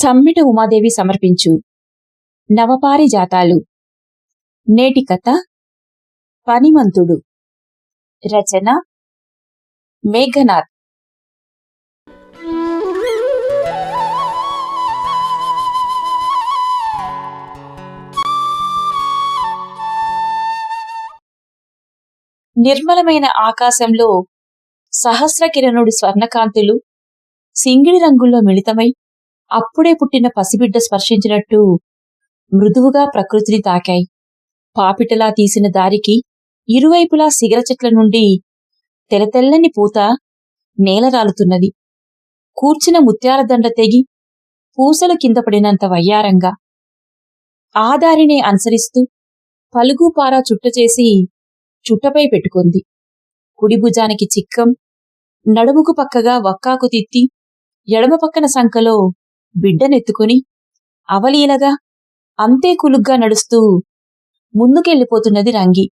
సమ్మిట ఉమాదేవి సమర్పించు నవపారిజాతాలు. నేటి కథ పనిమంతుడు. రచన మేఘనాథ్. నిర్మలమైన ఆకాశంలో సహస్రకిరణుడి స్వర్ణకాంతులు సింగిడి రంగుల్లో మిళితమై అప్పుడే పుట్టిన పసిబిడ్డ స్పర్శించినట్టు మృదువుగా ప్రకృతిని తాకాయి. పాపిటలా తీసిన దారికి ఇరువైపులా సిగర చెట్ల నుండి తెల్లతెల్లని పూత నేలరాలుతున్నది. కూర్చిన ముత్యాల దండ తెగి పూసలు కింద పడినంత వయ్యారంగా ఆ దారినే అనుసరిస్తూ పలుగుపారా చుట్టచేసి చుట్టపై పెట్టుకుంది. కుడి భుజానికి చిక్కం, నడుముకు పక్కగా వక్కాకు తిత్తి ఎడమ పక్కన సంకలో బిడ్డనెత్తుకుని అవలీలగా అంతే కులుగ్గా నడుస్తూ ముందుకెళ్ళిపోతున్నది రంగి.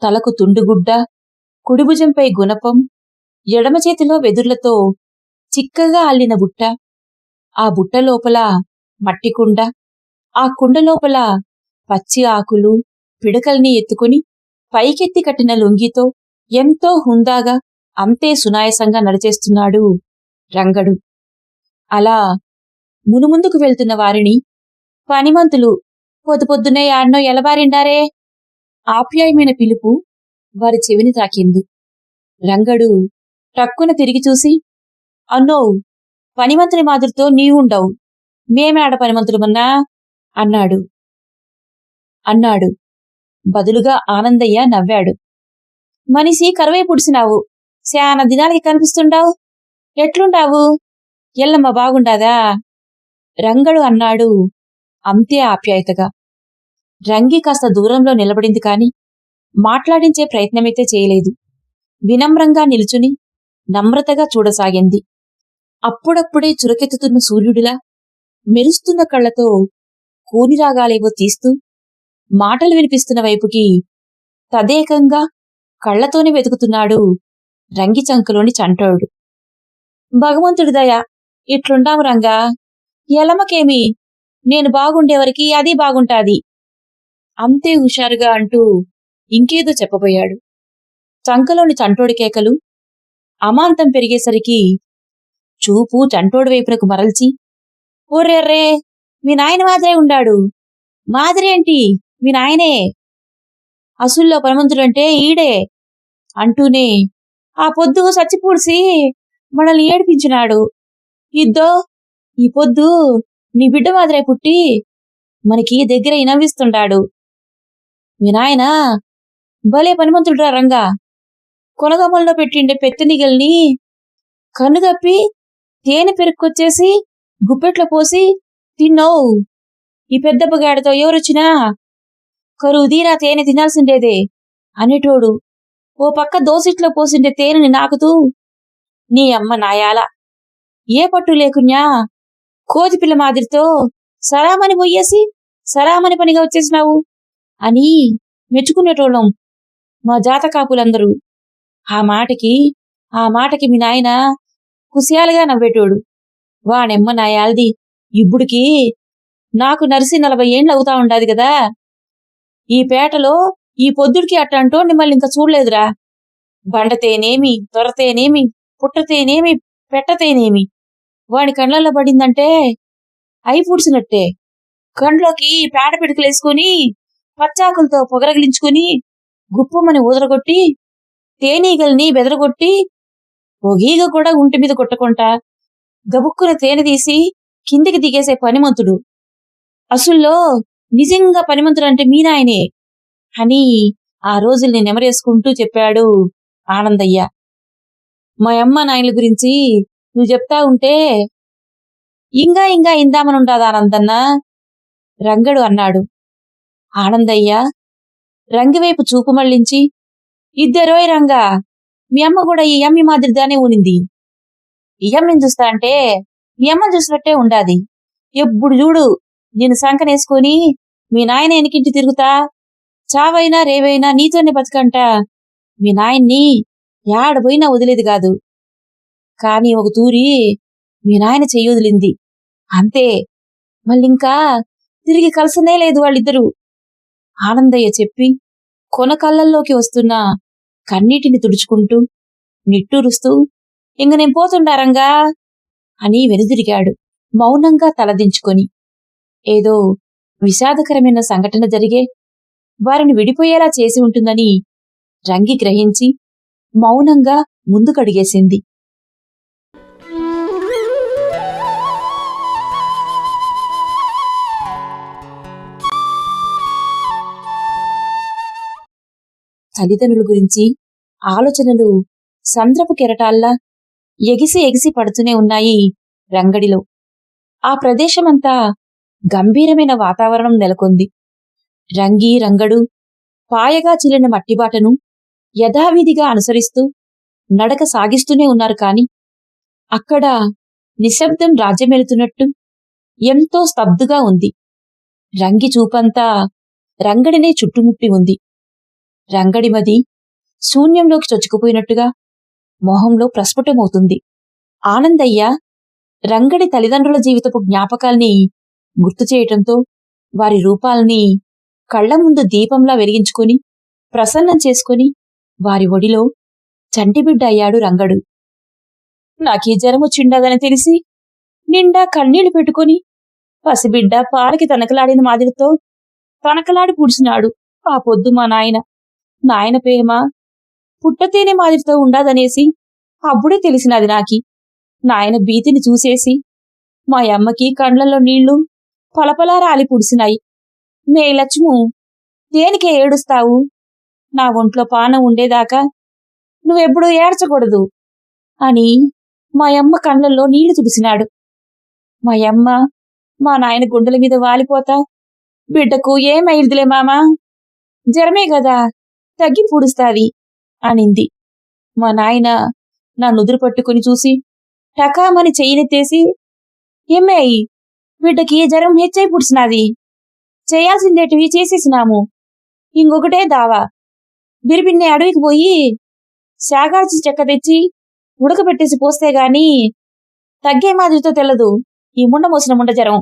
తలకు తుండుగుడ్డ, కుడిభుజంపై గుణపం, ఎడమ చేతిలో వెదుర్లతో చిక్కగా అల్లిన బుట్ట, ఆ బుట్ట లోపల మట్టికుండ, ఆ కుండ లోపల పచ్చి ఆకులు పిడకల్ని ఎత్తుకుని పైకెత్తి కట్టిన లుంగితో ఎంతో హుందాగా అంతే సునాయసంగా నడిచేస్తున్నాడు రంగడు. అలా మునుముందుకు వెళ్తున్న వారిని పనిమంతులు పొద్దుపొద్దునే యాడ్నో ఎలబారిండారే ఆప్యాయమైన పిలుపు వారి చెవిని తాకింది. రంగడు టక్కున తిరిగి చూసి, అన్నో, పనిమంతుని మాదిరితో నీవుండవు, మేమేడ పనిమంతులమన్నా అన్నాడు. బదులుగా ఆనందయ్య నవ్వాడు. మనిషి కరువై పుడిసినావు, శాన దినాలకి కనిపిస్తుండావు, ఎట్లుండావు? ఎల్లమ్మ బాగుండాదా? రంగడు అన్నాడు అంతే ఆప్యాయతగా. రంగి కాస్త దూరంలో నిలబడింది కాని మాట్లాడించే ప్రయత్నమైతే చేయలేదు. వినమ్రంగా నిలుచుని నమ్రతగా చూడసాగింది. అప్పుడప్పుడే చురకెత్తుతున్న సూర్యుడిలా మెరుస్తున్న కళ్లతో కూనిరాగాలేవో తీస్తూ మాటలు వినిపిస్తున్న వైపుకి తదేకంగా కళ్లతోనే వెతుకుతున్నాడు రంగి చంకలోని చంటోడు. భగవంతుడిదయా, ఇట్లుండాము రంగా, ఎలమకేమి, నేను బాగుండేవరికి అది బాగుంటాది అంతే హుషారుగా అంటూ ఇంకేదో చెప్పబోయాడు. చంకలోని చంటోడి కేకలు అమాంతం పెరిగేసరికి చూపు చంటోడి వైపునకు మరల్చి, ఓర్రెర్రే, మీ నాయన మాదిరే ఉండాడు. మాదిరేంటి, మీ నాయనే, అసుల్లో పరమంతుడంటే ఈడే అంటూనే ఆ పొద్దు సచ్చిపూడ్సి మనల్ని ఏడిపించినాడు. ఇద్దో ఈ పొద్దు నీ బిడ్డ మాదిరే పుట్టి మనకి దగ్గర నవ్విస్తుండాడు. మీ నాయన భలే పనిమంతుడురా రంగా, కొనగమ్మల్లో పెట్టిండే పెత్తనిగల్ని కన్నుగప్పి తేనె పెరుక్కొచ్చేసి గుప్పెట్లో పోసి తిన్నోవు. ఈ పెద్దబ్బగాడితో ఎవరొచ్చినా కరువు తీరా తేనె తినాల్సిండేదే అనేటోడు ఓ పక్క దోసిట్లో పోసిండే తేనెని నాకుతూ, నీ అమ్మ నాయాల, ఏ పట్టు లేకున్నా కోతిపిల్ల మాదిరితో సరామని పోయేసి సరామని పనిగా వచ్చేసినావు అని మెచ్చుకునేటోళ్ళం మా జాతకాపులందరూ. ఆ మాటకి మీ నాయన కుశియాలుగా నవ్వేటోడు. వాణెమ్మ నాయాలది, ఇప్పుడుకి నాకు నరిసి 40 ఏండ్లు అవుతా ఉండాది కదా. ఈ పేటలో ఈ పొద్దుడికి అట్టంటో మిమ్మల్ని ఇంకా చూడలేదురా. బండతేనేమి, దొరతేనేమి, పుట్టతేనేమి, పెట్టతేనేమి వాడి కండ్లలో పడిందంటే అయి పూడ్చినట్టే. కండ్లోకి పేడ పిడకలేసుకుని పచ్చాకులతో పొగరగిలించుకుని గుప్పమని ఊదరగొట్టి తేనీగల్ని బెదరగొట్టి ఒగీగ కూడా ఒంటి మీద కొట్టకుండా గబుక్కున తేనె తీసి కిందికి దిగేసే పనిమంతుడు. అసుల్లో నిజంగా పనిమంతుడంటే మీ నాయనే అని ఆ రోజుల్ని నెమరేసుకుంటూ చెప్పాడు ఆనందయ్య. మా అమ్మ నాయనల గురించి నువ్వు చెప్తా ఉంటే ఇంకా ఇందామనుండాదా ఆనందన్న, రంగడు అన్నాడు. ఆనందయ్య రంగివైపు చూపు మళ్లించి, ఇద్దరోయ్ రంగా, మీ అమ్మ కూడా ఈ అమ్మి మాదిరిదానే ఊనింది. ఈ అమ్మని చూస్తా అంటే మీ అమ్మని చూసినట్టే ఉండాది. ఎప్పుడు చూడు నేను సంకనేసుకుని మీ నాయన ఎనికింటి తిరుగుతా, చావైనా రేవైనా నీతోనే బతుకంట. మీ నాయన్ని యాడపోయినా వదిలేది కాదు. కాని ఒక తూరి మీ నాయన చెయ్యొదిలింది అంతే మళ్ళింకా తిరిగి కలసనే లేదు వాళ్ళిద్దరూ. ఆనందయ్య చెప్పి కొన కళ్ళల్లోకి వస్తున్న కన్నీటిని తుడుచుకుంటూ నిట్టూరుస్తూ ఇంక నేను పోతుండారంగా అని వెనుదిరిగాడు మౌనంగా తలదించుకొని. ఏదో విషాదకరమైన సంఘటన జరిగే వారిని విడిపోయేలా చేసి ఉంటుందని రంగి గ్రహించి మౌనంగా ముందుకడిగేసింది. తల్లిదండ్రుల గురించి ఆలోచనలు సంద్రపు కెరటాల్లా ఎగిసి ఎగిసి పడుతూనే ఉన్నాయి రంగడిలో. ఆ ప్రదేశమంతా గంభీరమైన వాతావరణం నెలకొంది. రంగి రంగడు పాయగా చిల్లిన మట్టిబాటను యథావిధిగా అనుసరిస్తూ నడక సాగిస్తూనే ఉన్నారు కాని అక్కడ నిశ్శబ్దం రాజ్యమేలుతున్నట్టు ఎంతో స్తబ్దుగా ఉంది. రంగి చూపంతా రంగడినే చుట్టుముట్టి ఉంది. రంగడిమది శూన్యంలోకి చొచ్చుకుపోయినట్టుగా మొహంలో ప్రస్ఫుటమవుతుంది. ఆనందయ్య రంగడి తల్లిదండ్రుల జీవితపు జ్ఞాపకాల్ని గుర్తు చేయటంతో వారి రూపాల్ని కళ్ల ముందు దీపంలా వెలిగించుకొని ప్రసన్నం చేసుకొని వారి ఒడిలో చంటిబిడ్డ అయ్యాడు రంగడు. నాకీ జ్వరమొచ్చిండదని తెలిసి నిండా కన్నీళ్లు పెట్టుకొని పసిబిడ్డ పాలకి తనకలాడిన మాదిరితో తనకలాడి పూడ్చినాడు ఆ పొద్దు మా నాయన. నాయన ప్రేమ పుట్టతేనె మాదిరితో ఉండాదనేసి అప్పుడే తెలిసినది నాకి. నాయన భీతిని చూసేసి మా అమ్మకి కండ్లలో నీళ్లు పలపలా రాలి పుడిసినాయి. నే లక్ష్ము, దేనికే ఏడుస్తావు? నా ఒంట్లో పానం ఉండేదాకా నువ్వెప్పుడూ ఏడ్చకూడదు అని మా అమ్మ కండ్లల్లో నీళ్లు తుడిసినాడు. మా అమ్మ మా నాయన గుండెల మీద వాలిపోతా బిడ్డకు ఏమైందిలే మామా, జ్వరమే గదా, తగ్గి పూడుస్తాది అనింది. మా నాయన నా నుదురు పట్టుకుని చూసి టకామని చెయ్యినెత్తేసి, ఏమేయ్ బిడ్డకి జ్వరం హెచ్చై పుడిసినాది, చేయాల్సిందేటివి చేసేసినాము, ఇంకొకటే దావా, బిరిబిన్నే అడవికి పోయి శాగార్చి చెక్క తెచ్చి ఉడకబెట్టేసి పోస్తే గాని తగ్గే మాదిరితో తెల్లదు ఈ ముండ మోసిన ముండ జ్వరం,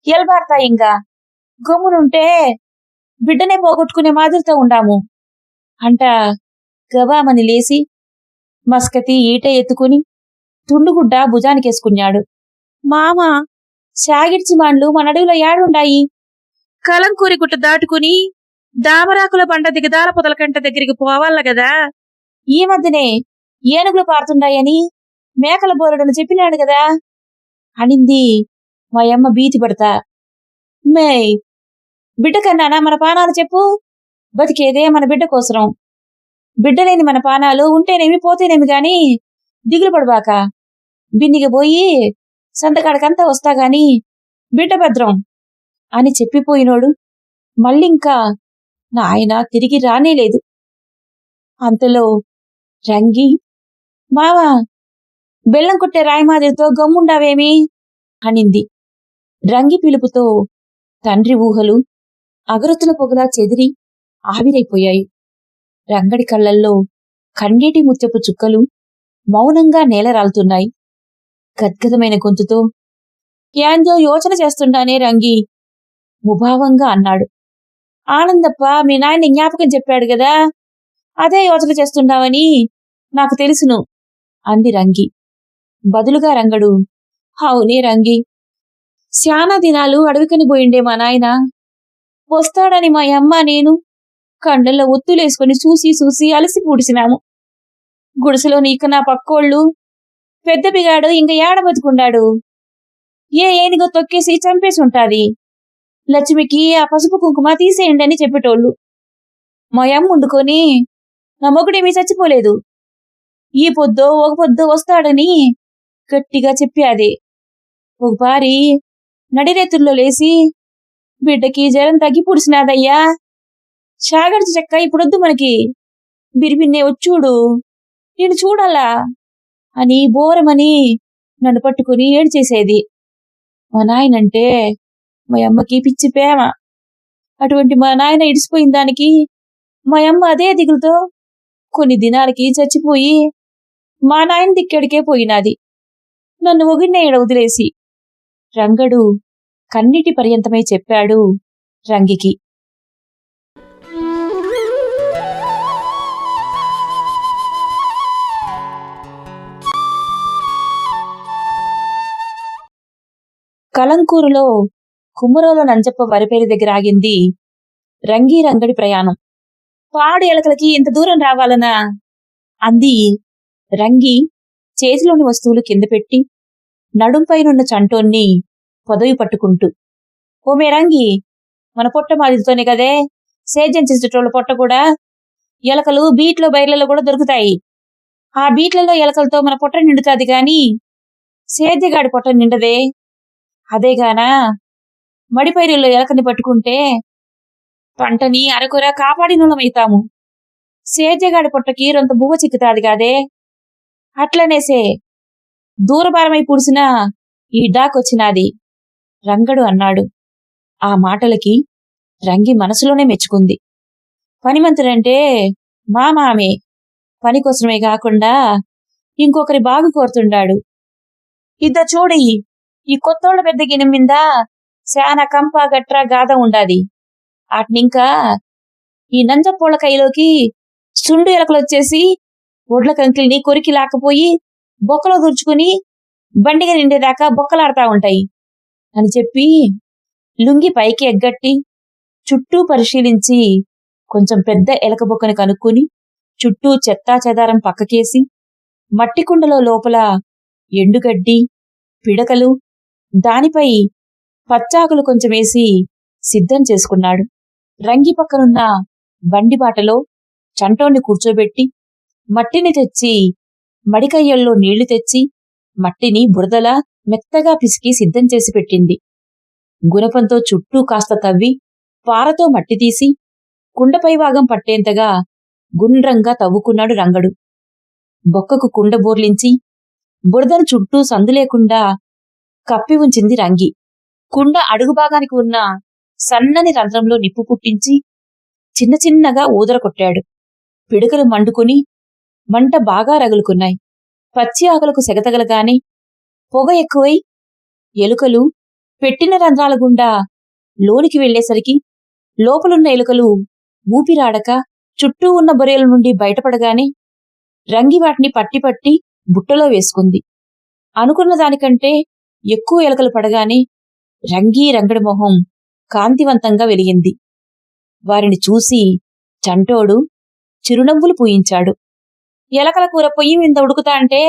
ఎల్బార్తా ఇంకా గమ్మునుంటే బిడ్డనే పోగొట్టుకునే మాదిరితో ఉండాము అంట గవామని లేసి మస్కతి ఈట ఎత్తుకుని తుండుగుడ్డ భుజానికేసుకున్నాడు. మామ, శాగిడ్చి మాండ్లు మనడవిలో ఏడుండాయి? కలంకూరి గుట్ట దాటుకుని దామరాకుల బండ దిగదాల పొదలకంట దగ్గరికి పోవాల గదా, ఈ మధ్యనే ఏనుగులు పారుతుండాయని మేకల బోరడును చెప్పినాడు గదా అనింది మా అమ్మ భీతి పడతా. మేయ్, బిడ్డ కన్నానా మన పానాలు చెప్పు, బతికేదే మన బిడ్డ కోసరం. బిడ్డలేని మన పానాలు ఉంటేనేమి పోతేనేమి గాని దిగులు పడబాక, బిన్నిగ పోయి సంతకాడకంతా వస్తాగాని బిడ్డ భద్రం అని చెప్పిపోయినోడు మళ్ళింకా నాయన తిరిగి రానేలేదు. అంతలో రంగి, మావా బెల్లం కొట్టే రాయమాదిరితో గమ్ముండావేమి అనింది. రంగి పిలుపుతో తండ్రి ఊహలు అగరొత్తుల పొగలా చెదిరి ఆవిరైపోయాయి. రంగడి కళ్లల్లో కన్నీటి ముత్యపు చుక్కలు మౌనంగా నేలరాలుతున్నాయి. గద్గదమైన గొంతుతో, యాందో యోచన చేస్తుండానే రంగి ముభావంగా అన్నాడు. ఆనందప్ప మీ నాయన్ని జ్ఞాపకం చెప్పాడు గదా, అదే యోచన చేస్తుండావని నాకు తెలుసును అంది రంగి. బదులుగా రంగడు, అవునే రంగి, శానా దినాలు అడవికని పోయిండే మా నాయన, వస్తాడని మా అమ్మ నేను కండల్లో ఒత్తులేసుకుని చూసి చూసి అలసి పూడిసినాము. గుడిసెలో నీకు నా పక్కోళ్ళు పెద్ద పిగాడు ఇంక ఏడ బతుకుండాడు, ఏ ఏనిగో తొక్కేసి చంపేసి ఉంటాది, లక్ష్మికి ఆ పసుపు కుంకుమ తీసేయండి అని చెప్పేటోళ్ళు. మా అమ్మ ఉండుకొని నా మొగుడేమీ చచ్చిపోలేదు, ఈ పొద్దో ఒక పొద్దో వస్తాడని గట్టిగా చెప్పాది. ఒకపారి నడిరేతుల్లో లేసి బిడ్డకి జ్వరం తగ్గి పుడిసినాదయ్యా, షాగడ్చి చెక్క ఇప్పుడొద్దు మనకి, బిరిబిన్నే వచ్చూడు, నేను చూడాలా అని బోరమని నన్ను పట్టుకుని ఏడ్చేసేది. మా నాయనంటే మా అమ్మకి పిచ్చి ప్రేమ. అటువంటి మా నాయన ఇడిసిపోయిన దానికి మా అమ్మ అదే దిగులుతో కొన్ని దినాలకి చచ్చిపోయి మా నాయన దిక్కడికే పోయినాది, నన్ను ఒగిన్నే వదిలేసి. రంగడు కన్నీటి పర్యంతమై చెప్పాడు రంగికి. కలంకూరులో కుమ్మరోల నంజప్ప వరిపేరి దగ్గర ఆగింది రంగి రంగడి ప్రయాణం. పాడు ఎలకలకి ఇంత దూరం రావాలనా అంది రంగి చేతిలోని వస్తువులు కింద పెట్టి నడుంపైనున్న చంటోన్ని పొదవి పట్టుకుంటూ. ఓమే రంగి, మన పొట్ట మాదిరితోనే కదే సేద్యం చేసేటోళ్ళ పొట్ట కూడా. ఎలకలు బీట్లో బైర్లలో కూడా దొరుకుతాయి. ఆ బీట్లలో ఎలకలతో మన పొట్ట నిండుతాది గాని సేద్యగాడి పొట్ట నిండదే. అదేగానా మడిపైరుల్లో ఎలకని పట్టుకుంటే పంటని అరకొర కాపాడినోళ్ళమైతాము. సేద్యగాడి పొట్టకి రొంత బువ్వ చిక్కుతాది కాదే. అట్లనేసే దూరభారమై పుడిసినా ఈ డాకొచ్చినాది రంగడు అన్నాడు. ఆ మాటలకి రంగి మనసులోనే మెచ్చుకుంది. పనిమంతుడంటే మా మామే, పనికోసమే కాకుండా ఇంకొకరి బాగు కోరుతుండాడు. ఇద్ద చూడయి, ఈ కొత్తోళ్ళ పెద్ద గిన్నె మీద శానా కంప గట్ర గాథ ఉండాది. అట్నింకా ఈ నంజపోళ్ల కైలోకి సుండు ఎలకలొచ్చేసి ఒడ్ల కంకిల్ని కొరికి లాకపోయి బొక్కలో దూర్చుకుని బండిగా నిండేదాకా బొక్కలాడుతా ఉంటాయి అని చెప్పి లుంగి పైకి ఎగ్గట్టి చుట్టూ పరిశీలించి కొంచెం పెద్ద ఎలక బొక్కని కనుక్కుని చుట్టూ చెత్తా చెదారం పక్కకేసి మట్టి కుండలో లోపల ఎండుగడ్డి పిడకలు దానిపై పచ్చాకులు కొంచెమేసి సిద్ధం చేసుకున్నాడు. రంగి పక్కనున్న బండిబాటలో చంటోన్ని కూర్చోబెట్టి మట్టిని తెచ్చి మడికయ్యల్లో నీళ్లు తెచ్చి మట్టిని బురదలా మెత్తగా పిసికి సిద్ధం చేసి పెట్టింది. గుణపంతో చుట్టూ కాస్త తవ్వి పారతో మట్టి తీసి కుండపై భాగం పట్టేంతగా గుండ్రంగా తవ్వుకున్నాడు రంగడు. బొక్కకు కుండ బోర్లించి బురదను చుట్టూ సందు లేకుండా కప్పి ఉంచింది రంగి. కుండ అడుగుభాగానికి ఉన్న సన్నని రంధ్రంలో నిప్పు పుట్టించి చిన్న చిన్నగా ఊదర కొట్టాడు. పిడకలు మండుకుని మంట బాగా రగులుకున్నాయి. పచ్చి ఆకులకు సెగతగలగానే పొగ ఎక్కువై ఎలుకలు పెట్టిన రంధ్రాల గుండా లోనికి వెళ్లేసరికి లోపలున్న ఎలుకలు ఊపిరాడక చుట్టూ ఉన్న బొరేల నుండి బయటపడగానే రంగి వాటిని పట్టి బుట్టలో వేసుకుంది. అనుకున్న దానికంటే ఎక్కువ ఎలుకలు పడగానే రంగి రంగడి మొహం కాంతివంతంగా వెలిగింది. వారిని చూసి చంటోడు చిరునవ్వులు పూయించాడు. ఎలకల కూర పొయ్యి మీద ఉడుకుతా అంటే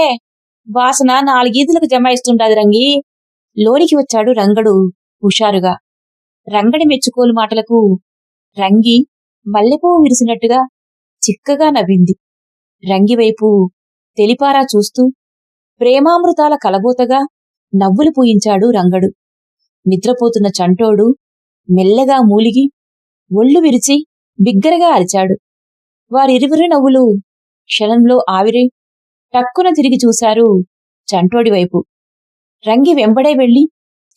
వాసన 4 ఈదులకు జమాయిస్తుండాది రంగి. లోనికి వచ్చాడు రంగడు హుషారుగా. రంగడి మెచ్చుకోలు మాటలకు రంగి మల్లెపువ్వు విరిసినట్టుగా చిక్కగా నవ్వింది. రంగివైపు తెలిపారా చూస్తూ ప్రేమామృతాల కలబోతగా నవ్వులు పూయించాడు రంగడు. నిద్రపోతున్న చంటోడు మెల్లగా మూలిగి ఒళ్ళు విరిచి బిగ్గరగా అరిచాడు. వారిరువురి నవ్వులు క్షణంలో ఆవిరై టక్కున తిరిగి చూశారు చంటోడివైపు. రంగి వెంబడే వెళ్లి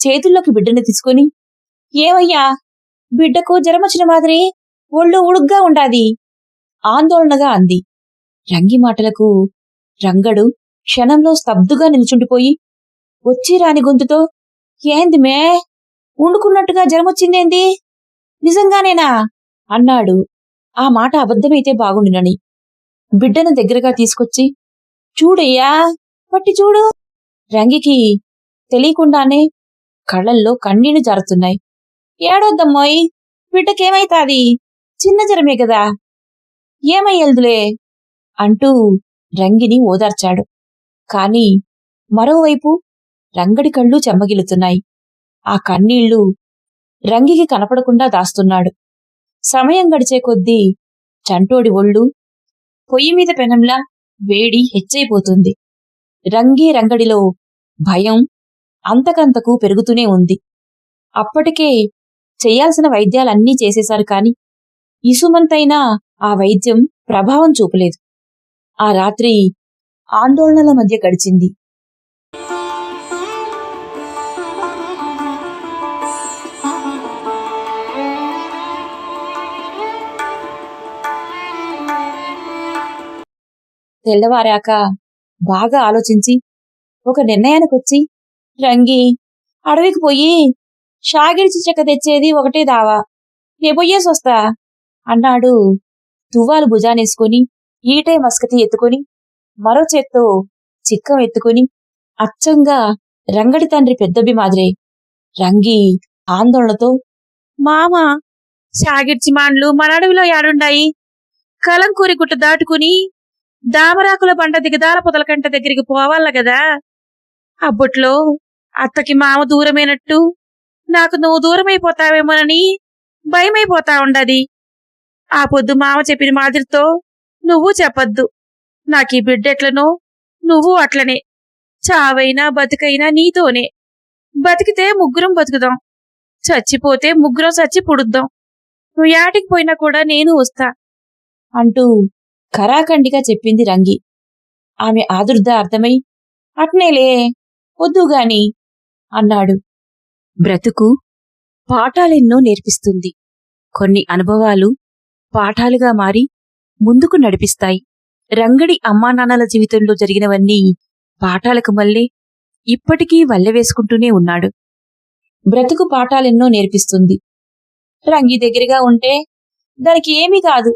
చేతుల్లోకి బిడ్డను తీసుకుని, ఏమయ్యా, బిడ్డకు జ్వరమొచ్చిన మాదిరి ఒళ్ళు ఉడుగ్గా ఉండాది ఆందోళనగా అంది. రంగి మాటలకు రంగడు క్షణంలో స్తబ్దుగా నిల్చుండిపోయి వచ్చి రాని గొంతుతో, ఏంది మే, ఉండుకున్నట్టుగా జ్వరమొచ్చిందేంది, నిజంగానేనా అన్నాడు. ఆ మాట అబద్ధమైతే బాగుండునని. బిడ్డను దగ్గరగా తీసుకొచ్చి, చూడయ్యా, పట్టి చూడు. రంగికి తెలియకుండానే కళ్ళల్లో కన్నీళ్లు జారుతున్నాయి. ఏడొద్దమ్మోయ్, బిడ్డకేమైతాది, చిన్న జ్వరమే గదా, ఏమయ్యల్దులే అంటూ రంగిని ఓదార్చాడు. కాని మరోవైపు రంగడి కళ్ళు చెమ్మగిలుతున్నాయి. ఆ కన్నీళ్లు రంగికి కనపడకుండా దాస్తున్నాడు. సమయం గడిచే కొద్దీ చంటోడి ఒళ్ళు పొయ్యిమీద పెనంలా వేడి హెచ్చైపోతుంది. రంగడిలో భయం అంతకంతకు పెరుగుతూనే ఉంది. అప్పటికే చెయ్యాల్సిన వైద్యాలన్నీ చేసేశారు కాని ఇసుమంతైనా ఆ వైద్యం ప్రభావం చూపలేదు. ఆ రాత్రి ఆందోళనల మధ్య గడిచింది. తెల్లవారాక బాగా ఆలోచించి ఒక నిర్ణయానికొచ్చి, రంగి, అడవికి పోయి షాగిడిచి చెక్క తెచ్చేది ఒకటే దావా, నే పొయ్యేసొస్తా అన్నాడు. తువ్వాలు భుజానేసుకుని ఈటే మస్కతి ఎత్తుకుని మరో చేత్తో చిక్కం ఎత్తుకుని అచ్చంగా రంగడి తండ్రి పెద్దబ్బి మాదిరే. రంగి ఆందోళనతో, మామా, షాగిడ్చి మాండ్లు మన అడవిలో యాడుండాయి? కలంకూరి గుట్ట దాటుకుని దామరాకుల బండ దిగదాల పొదల కంట దగ్గరికి పోవాల గదా. అబ్బట్లో అత్తకి మామ దూరమైనట్టు నాకు నువ్వు దూరమైపోతావేమోనని భయమైపోతా ఉండది. ఆ పొద్దు మామ చెప్పిన మాదిరితో నువ్వు చెప్పద్దు. నాకీ బిడ్డెట్లనో నువ్వు అట్లనే. చావైనా బతుకైనా నీతోనే. బతికితే ముగ్గురం బతుకుదాం, చచ్చిపోతే ముగ్గురం చచ్చి పుడుద్దాం. నువ్వు యాటికి పోయినా కూడా నేను వస్తా అంటూ ఖరాఖండిగా చెప్పింది రంగి. ఆమె ఆదుర్ద అర్థమై, అట్నేలే, వద్దుగాని అన్నాడు. బ్రతుకు పాఠాలెన్నో నేర్పిస్తుంది. కొన్ని అనుభవాలు పాఠాలుగా మారి ముందుకు నడిపిస్తాయి. రంగడి అమ్మానాన్నల జీవితంలో జరిగినవన్నీ పాఠాలకు మళ్ళీ ఇప్పటికీ వల్లెవేసుకుంటూనే ఉన్నాడు. బ్రతుకు పాఠాలెన్నో నేర్పిస్తుంది. రంగి దగ్గరగా ఉంటే దానికి ఏమీ కాదు,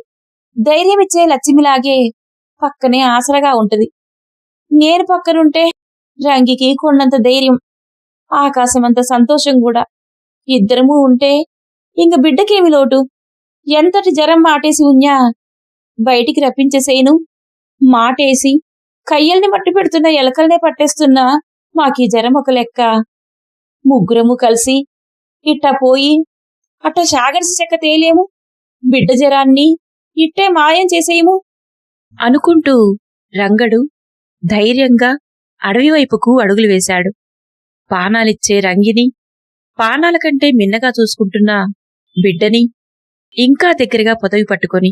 ధైర్యమిచ్చే లక్ష్మిలాగే పక్కనే ఆసరగా ఉంటది. నేను పక్కనుంటే రంగికి కొండంత ధైర్యం, ఆకాశమంత సంతోషం కూడా. ఇద్దరము ఉంటే ఇంక బిడ్డకేమి లోటు? ఎంతటి జరం మాటేసి ఉన్నా బయటికి రప్పించేసేను. మాటేసి కయ్యల్ని మట్టు పెడుతున్న ఎలకల్నే పట్టేస్తున్నా మాకీ జరం ఒక లెక్క. ముగ్గురము కలిసి ఇట్టా పోయి అట్టా షాగర్సి చెక్క తేలేము, బిడ్డ జరాన్ని ఇట్టే మాయం చేసేయము అనుకుంటూ రంగడు ధైర్యంగా అడవి వైపుకు అడుగులు వేశాడు. పానాలిచ్చే రంగిని, పానాల కంటే మిన్నగా చూసుకుంటున్న బిడ్డని ఇంకా దగ్గరగా పొదవి పట్టుకొని